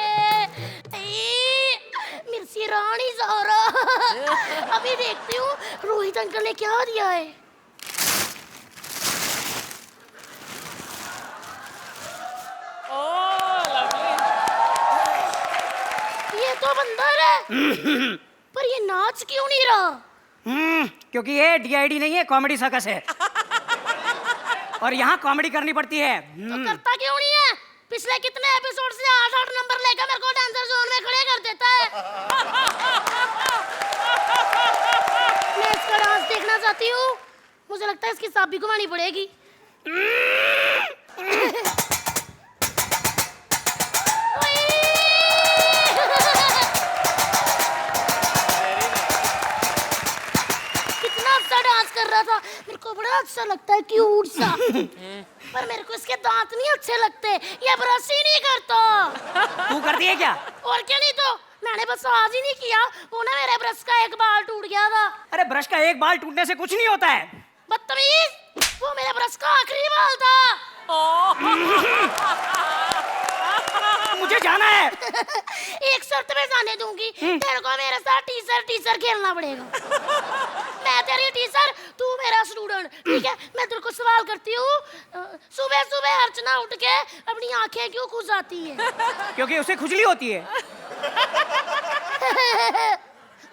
मिर्ची रानी जोरा। अभी देखती हूँ रोहित अंकल ने क्या दिया है। तो बंदर है पर ये नाच क्यों नहीं रहा? क्योंकि ये DID नहीं है, कॉमेडी सर्कस है और यहाँ कॉमेडी करनी पड़ती है। तो करता क्यों नहीं है? पिछले कितने एपिसोड से 8-8 नंबर लेकर मेरे को डांसर जोन में खड़े कर देता है। मैं इसका डांस देखना चाहती हूँ। मुझे लगता है इसकी साबी घुमानी पड़ेगी। कितना अच्छा डांस कर रहा था, मेरे को बड़ा अच्छा लगता है, क्यूट सा। पर मेरे को इसके दांत नहीं अच्छे लगते, ये ब्रश ही नहीं करता। तू करती है क्या? और क्या, नहीं तो मैंने बस आज ही नहीं किया, वो ना मेरे ब्रश का एक बाल टूट गया था। अरे ब्रश का एक बाल टूटने से कुछ नहीं होता है। बदतमीज, वो मेरे ब्रश का आखिरी बाल था। मुझे जाना है। एक शर्त में जाने दूंगी, तेरे को मेरे साथ टीचर खेलना पड़ेगा। मैं तेरी टीचर, तू मेरा स्टूडेंट, ठीक है? मैं तेरे को सवाल करती हूँ, सुबह सुबह अर्चना उठ के अपनी आंखें क्यों खुजाती है? क्योंकि उसे खुजली होती है।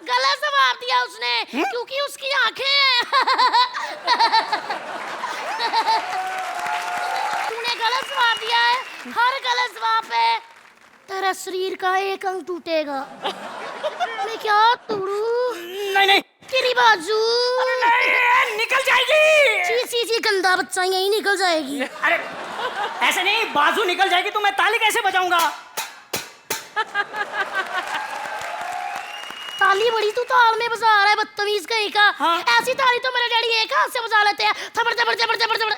गलत जवाब दिया उसने, क्योंकि उसकी आंखें हैं। तूने गलत जवाब दिया है, हर गलत जवाब पे तेरा शरीर का एक अंग टूटेगा। मैं क्या तोड़ू? नहीं तेरी बाजू नहीं, निकल जाएगी। ची गंदा बच्चा, यही निकल जाएगी। अरे ऐसे नहीं, बाजू निकल जाएगी तो मैं ताली कैसे बजाऊंगा? ताली बड़ी तू ताल में बजा रहा है, बदतमीज कहीं का। हाँ? ऐसी ताली तो मेरे डैडी एक हाथ से बजा लेते हैं, थपड़ थपड़ थपड़ थपड़ थपड़।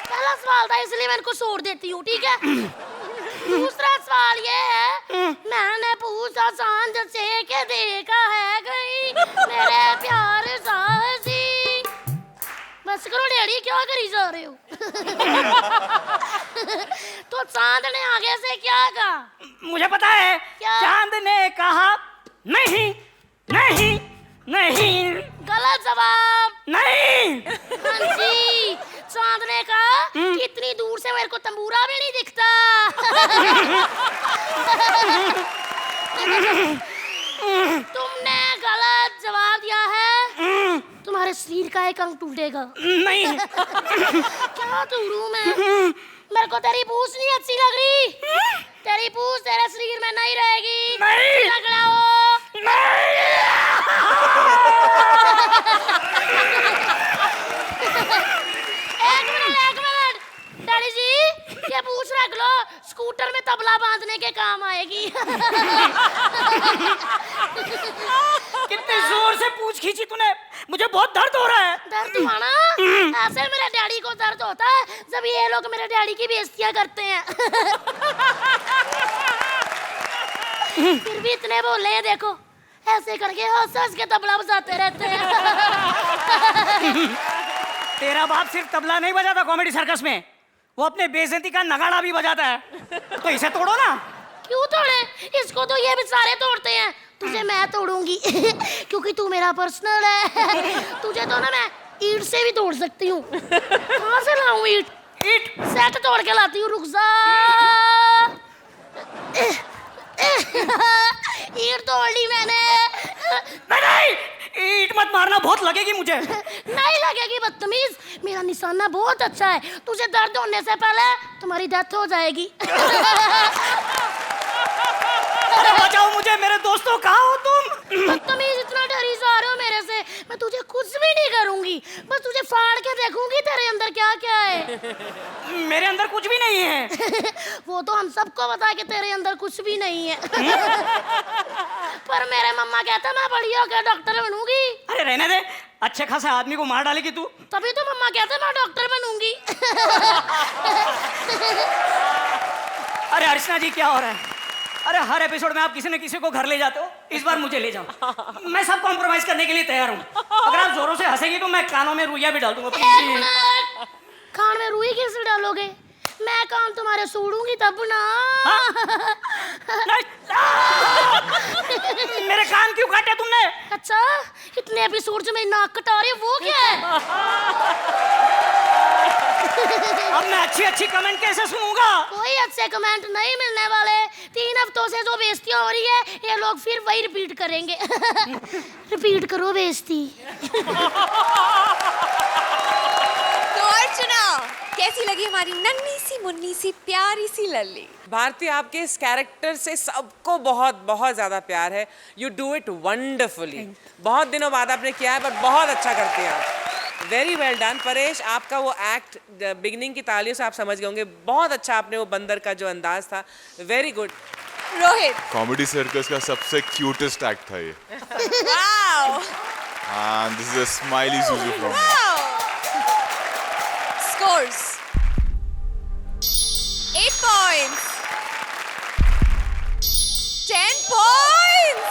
पहला सवाल था इसलिए मैं इनको छोड़ देती हूँ, ठीक है? दूसरा सवाल ये है, मैंने पूछा सांझ से के देखा है कहीं मेरे प्यार साहसी। बस करो डैडी, क्या करी जा रहे हो? तो चांद ने आगे से क्या कहा? मुझे पता है। क्या? चांद ने कहा नहीं नहीं नहीं। गलत जवाब। नहीं। हाँ जी, चांद ने कहा कि इतनी दूर से मेरे को तंबूरा भी नहीं दिखता। तुमने गलत जवाब दिया है, तुम्हारे शरीर का एक अंग टूटेगा। नहीं। क्या तोड़ू मैं? मेरे को तेरी पूंछ नहीं अच्छी लग रही। तेरी पूंछ तेरे शरीर में नहीं रहेगी। नहीं। लग हो। एक मिनट डैडी जी, ये पूछ रख लो, स्कूटर में तबला बांधने के काम आएगी। कितने जोर से पूछ खींची तूने, मुझे बहुत दर्द हो रहा है। दर्द हुआ ना? ऐसे मेरे डैडी को दर्द होता है जब ये लोग मेरे डैडी की बेइज्जतियां करते हैं। फिर भी इतने बोले हैं, देखो ऐसे करके हंस के तबला बजाते रहते हैं। तेरा बाप सिर्फ तबला नहीं बजाता कॉमेडी सर्कस में, वो अपने बेइज्जती का नगाड़ा भी बजाता है। तो इसे तोड़ो ना। क्यों तोड़े? इसको तो ये बेचारे तोड़ते हैं, तुझे मैं तोड़ूंगी। क्योंकि तू मेरा पर्सनल है। तुझे तो ना मैं ईंट से भी तोड़ सकती हूँ। कहाँ से लाऊं ईंट? ईंट सेट तोड़ के लाती हूँ, रुक जा। ईंट तोड़ ली मैंने। नहीं, ईंट मत मारना, बहुत लगेगी मुझे। नहीं लगेगी बदतमीज, मेरा निशाना बहुत अच्छा है। तुझे दर्द होने से पहले तुम्हारी डेथ हो जाएगी। अरे बचाओ मुझे, मेरे दोस्तों, कहाँ हो तुम? बदतमीज, इतना डरी जा रहे हो मेरे से। मैं तुझे कुछ भी नहीं करूंगी, बस तुझे फाड़ के देखूंगी तेरे अंदर क्या क्या है। मेरे अंदर कुछ भी नहीं है। वो तो हम सबको पता है कि तेरे अंदर कुछ भी नहीं है। पर मेरे मम्मा कहते मैं बड़ी होकर डॉक्टर बनूंगी। अरे रहने दे, अच्छे खासे आदमी को मार डालेगी तू। तभी तो मम्मा कहते मैं डॉक्टर बनूंगी। अरे अर्चना जी, क्या हो रहा है? अरे हर एपिसोड में आप किसी न किसी को घर ले जाते हो, इस बार मुझे ले जाओ। मैं सब कॉम्प्रोमाइज करने के लिए तैयार हूँ। अगर आप जोरों से हंसेगी तो मैं कानों में रुइया भी डाल दूंगा। एक मिनट, कान में रुई कैसे डालोगे? मैं कान तुम्हारे सूड़ूंगी तब ना। मेरे कान क्यों काटे तुमने? अच्छा, इतने एपिसोड से मेरी नाक कटा रही, वो क्या है? अब मैं अच्छी अच्छी कमेंट कैसे सुनूंगा? कोई अच्छे कमेंट नहीं मिलने वाले। 3 हफ्तों से जो बेइज्जतियां हो रही है, ये लोग फिर वही रिपीट करेंगे। रिपीट करो बेइज्जती। तो अर्चना, कैसी लगी हमारी नन्ही सी मुन्नी सी प्यारी सी लल्ली? भारती, आपके इस कैरेक्टर से सबको बहुत बहुत ज़्यादा प्यार है। You do it wonderfully. बहुत दिनों बाद आपने किया है, पर बहुत अच्छा करते हैं आप। Very well done. परेश, आपका वो एक्ट बिगनिंग की तालियों से आप समझ गए होंगे, बहुत अच्छा आपने वो बंदर का जो अंदाज था, very good. Rohit, comedy circus का सबसे क्यूटेस्ट एक्ट था ये। Wow And this is a smiley Zuzu from me. Wow. Scores 8 points, 10 points।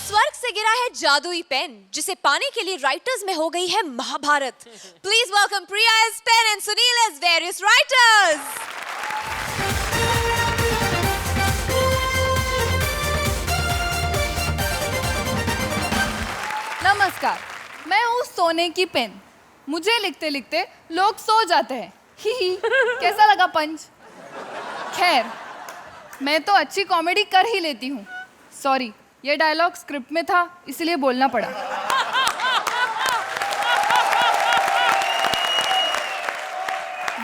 स्वर्ग से गिरा है जादुई पेन, जिसे पाने के लिए राइटर्स में हो गई है Mahabharat. Please welcome Priya as pen and Sunil as various writers. नमस्कार, मैं हूँ सोने की पेन। मुझे लिखते लिखते लोग सो जाते हैं। ही ही, कैसा लगा पंच? खैर, मैं तो अच्छी कॉमेडी कर ही लेती हूँ। सॉरी, ये डायलॉग स्क्रिप्ट में था, इसलिए बोलना पड़ा।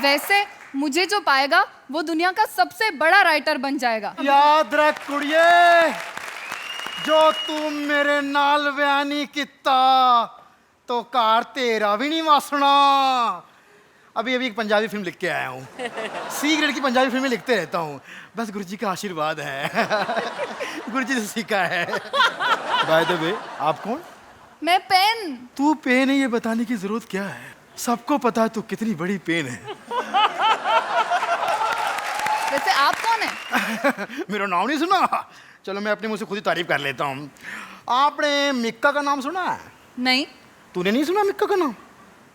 वैसे मुझे जो पाएगा वो दुनिया का सबसे बड़ा राइटर बन जाएगा। याद रख कुड़िए, जो तू मेरे नाल बयानी किता तो कार तेरा भी नहीं वासना। अभी अभी एक पंजाबी फिल्म लिख के आया हूँ। सी ग्रेड की पंजाबी फिल्में लिखते रहता हूँ, बस गुरुजी का आशीर्वाद है। गुरुजी से सीखा है। बाय द वे, आप कौन? मैं पेन। तू पेन है, ये बताने की जरूरत क्या है? सबको पता है तू कितनी बड़ी पेन है। वैसे आप कौन है? मेरा नाम नहीं सुना? चलो मैं अपने मुंह से खुद ही तारीफ कर लेता हूँ। आपने मिक्का का नाम सुना है? नहीं। तूने नहीं सुना मिक्का का नाम?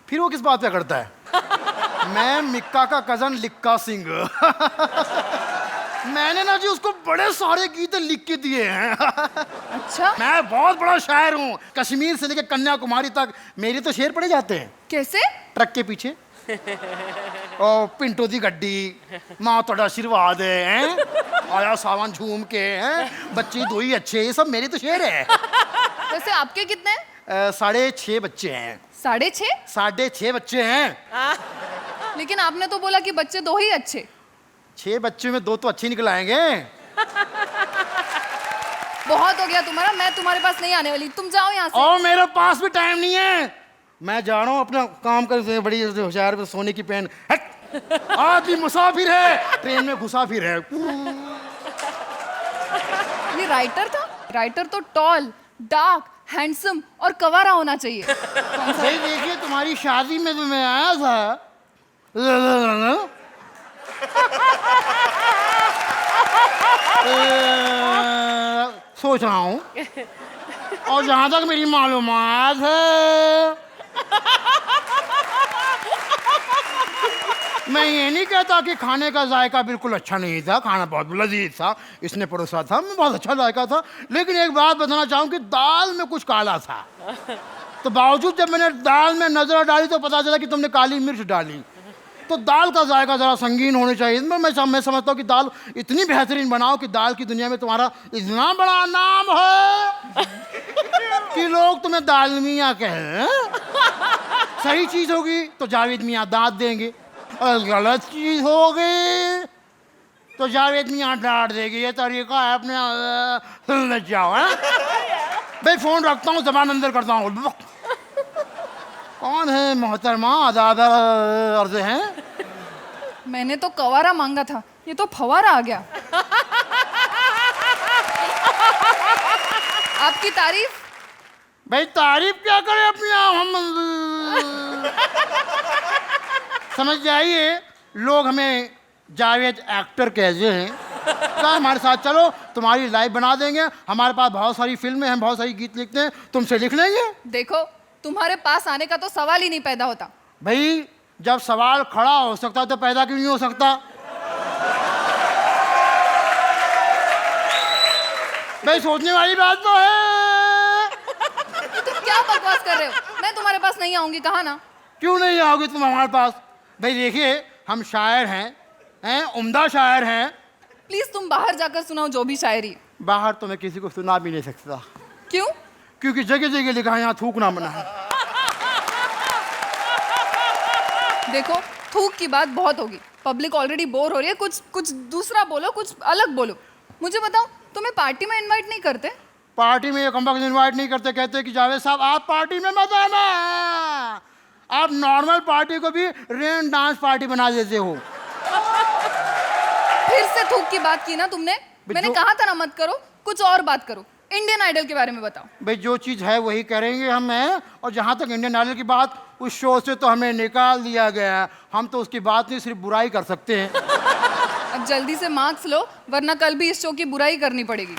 फिर वो किस बात पे करता है? मैं मिक्का का कजन लिक्का सिंह। मैंने ना जी उसको बड़े सारे गीत लिख के दिए हैं। अच्छा? मैं बहुत बड़ा शायर हूँ। कश्मीर से लेकर कन्याकुमारी तक मेरे तो शेर पड़े जाते हैं। कैसे? ट्रक के पीछे। ओ पिंटो दी गड्डी, माँ तोड़ा आशीर्वाद है, आया सावन झूम के, हैं बच्चे दो ही अच्छे, ये सब मेरे तो शेर है। वैसे आपके कितने? 6.5 बच्चे हैं। 6.5? 6.5 बच्चे हैं। लेकिन आपने तो बोला कि बच्चे 2 ही अच्छे। 6 बच्चों में 2 तो अच्छे निकल आएंगे। बहुत हो गया तुम्हारा, मैं तुम्हारे पास नहीं आने वाली, तुम जाओ यहाँ से। और मेरे पास भी टाइम नहीं है, मैं जा रहा हूँ अपना काम कर। बड़ी होशियार सोने की पेन। आदमी मुसाफिर है, ट्रेन में घुसाफिर है। ये राइटर था? राइटर तो टॉल, डार्क, हैंडसम और कवारा होना चाहिए। सही देखिए, तुम्हारी शादी में तो मैं आया था। सोच रहा हूँ, और जहाँ तक मेरी मालूमात है, मैं ये नहीं कहता कि खाने का जायका बिल्कुल अच्छा नहीं था। खाना बहुत लजीज था, इसने परोसा था, मैं बहुत अच्छा जायका था। लेकिन एक बात बताना चाहूँ कि दाल में कुछ काला था। तो बावजूद जब मैंने दाल में नजर डाली तो पता चला कि तुमने काली मिर्च डाली। तो दाल का जायका ज़रा संगीन होना चाहिए। मैं समझता हूँ कि दाल इतनी बेहतरीन बनाओ कि दाल की दुनिया में तुम्हारा इतना बड़ा नाम है कि लोग तुम्हें दाल मियाँ कहें। सही चीज़ होगी तो जावेद मियाँ दाद देंगे, और गलत चीज़ होगी तो जावेद मियाँ डांट देगी। ये तरीका है अपने जाओ। है भाई, फोन रखता हूँ, जबान अंदर करता हूँ। कौन है मोहतरमा? आदाब अर्ज हैं। मैंने तो कवारा मांगा था, ये तो फवारा आ गया। आपकी तारीफ? भाई तारीफ क्या करें अपनी, हम समझ जाइए, लोग हमें जावेद एक्टर कहते हैं। तो हमारे साथ चलो, तुम्हारी लाइफ बना देंगे। हमारे पास बहुत सारी फिल्में हैं, बहुत सारी गीत लिखते हैं, तुमसे लिख लेंगे। देखो, तुम्हारे पास आने का तो सवाल ही नहीं पैदा होता। भाई, जब सवाल खड़ा हो सकता तो पैदा क्यों नहीं हो सकता? भाई, सोचने वाली बात तो है। तुम क्या बकवास कर रहे हो? मैं तुम्हारे पास नहीं आऊंगी, कहा ना। क्यों नहीं आओगे तुम हमारे पास? भाई देखिए, हम शायर हैं, उम्दा शायर हैं। प्लीज तुम बाहर जाकर सुनाओ जो भी शायरी। बाहर तो मैं किसी को सुना भी नहीं सकता, क्यों? क्योंकि जगह जगह लिखा है यहाँ थूकना मना है। देखो, थूक की बात बहुत होगी, पब्लिक ऑलरेडी बोर हो रही है। कुछ दूसरा बोलो, कुछ अलग बोलो। मुझे बताओ, तुम्हें पार्टी में इनवाइट नहीं करते? पार्टी में ये कम्बख्त इनवाइट नहीं करते, कहते कि जावेद साहब आप पार्टी में मत आना, आप नॉर्मल पार्टी को भी रेन डांस पार्टी बना देते हो। फिर से थूक की बात की ना तुमने। मैंने कहा था ना मत करो, कुछ और बात करो। इंडियन आइडल के बारे में बताओ। भाई जो चीज़ है वही करेंगे हम हैं, और जहाँ तक इंडियन आइडल की बात, उस शो से तो हमें निकाल दिया गया है। हम तो उसकी बात नहीं, सिर्फ बुराई कर सकते हैं। अब जल्दी से मार्क्स लो, वरना कल भी इस शो की बुराई करनी पड़ेगी।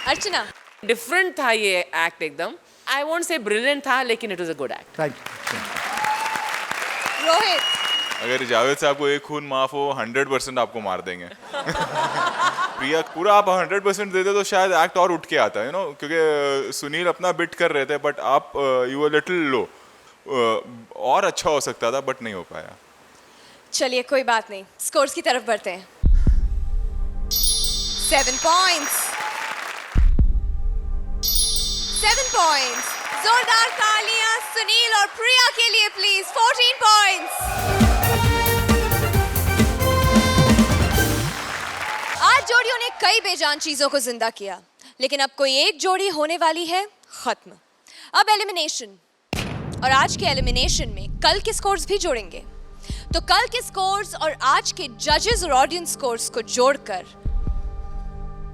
अर्चना, डिफरेंट था ये एक्ट एकदम। आई वोंट से ब्रिलियंट था, लेकिन it was a good act. Thank Rohit, अगर जावेद साहब को एक खून माफ हो, 100% आपको मार देंगे। प्रिया, पूरा आप 100% देते तो शायद एक्ट और उठ के आता है, क्योंकि सुनील अपना बिट कर रहे थे, बट आप यू वर लिटिल लो। और अच्छा हो सकता था, बट नहीं हो पाया। चलिए कोई बात नहीं, स्कोर्स की तरफ बढ़ते हैं। 7 पॉइंट्स, 7 पॉइंट्स। जोरदार तालियां सुनील और प्रिया के लिए प्लीज। 14 पॉइंट्स। आज जोड़ियों ने कई बेजान चीजों को जिंदा किया, लेकिन अब कोई एक जोड़ी होने वाली है खत्म। अब एलिमिनेशन, और आज के एलिमिनेशन में कल के स्कोर्स भी जोड़ेंगे। तो कल के स्कोर्स और आज के जजेस और ऑडियंस स्कोर्स को जोड़कर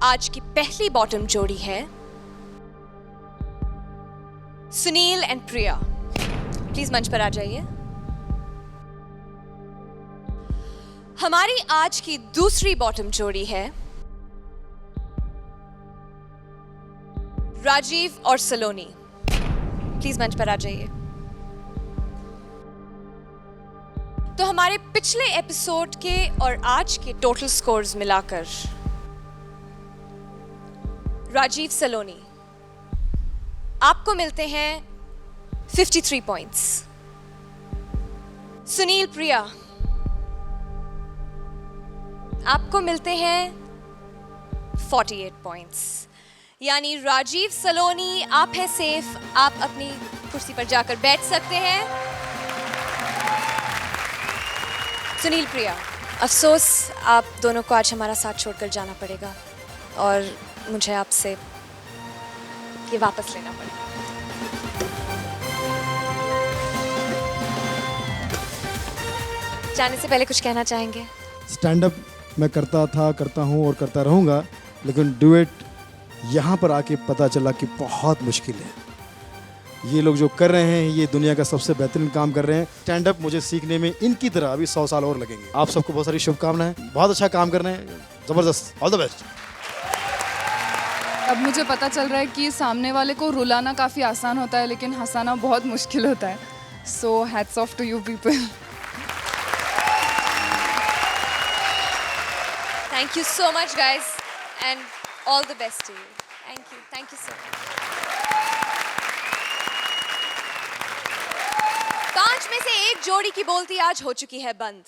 आज की पहली बॉटम जोड़ी है सुनील एंड प्रिया। प्लीज मंच पर आ जाइए। हमारी आज की दूसरी बॉटम जोड़ी है राजीव और सलोनी। प्लीज मंच पर आ जाइए। तो हमारे पिछले एपिसोड के और आज के टोटल स्कोर्स मिलाकर राजीव सलोनी आपको मिलते हैं 53 पॉइंट्स। सुनील प्रिया आपको मिलते हैं 48 पॉइंट्स। यानी राजीव सलोनी, आप हैं सेफ, आप अपनी कुर्सी पर जाकर बैठ सकते हैं। सुनील प्रिया, अफसोस आप दोनों को आज हमारा साथ छोड़कर जाना पड़ेगा और मुझे आपसे ये वापस लेना पड़ेगा। जाने से पहले कुछ कहना चाहेंगे? स्टैंड अप मैं करता था, करता हूँ और करता रहूँगा, लेकिन डुएट यहाँ पर आके पता चला कि बहुत मुश्किल है। ये लोग जो कर रहे हैं, ये दुनिया का सबसे बेहतरीन काम कर रहे हैं। स्टैंड अप मुझे सीखने में इनकी तरह अभी 100 साल और लगेंगे। आप सबको बहुत सारी शुभकामनाएं, बहुत अच्छा काम कर रहे हैं, ज़बरदस्त, ऑल द बेस्ट। अब मुझे पता चल रहा है कि सामने वाले को रुलाना काफ़ी आसान होता है, लेकिन हंसाना बहुत मुश्किल होता है। So hats off to you people. Thank you so much guys and all the best to you. Thank you so much. 5 में से एक जोड़ी की बोलती आज हो चुकी है बंद,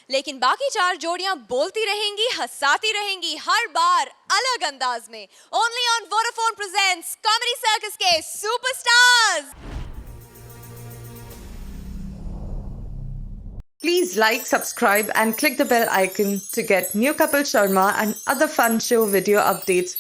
लेकिन बाकी 4 जोड़ियां बोलती रहेंगी, हंसाती रहेंगी, हर बार अलग अंदाज में। Only on Vodafone presents Comedy Circus के Superstars. Please like, subscribe and click the bell icon to get new Kapil Sharma and other fun show video updates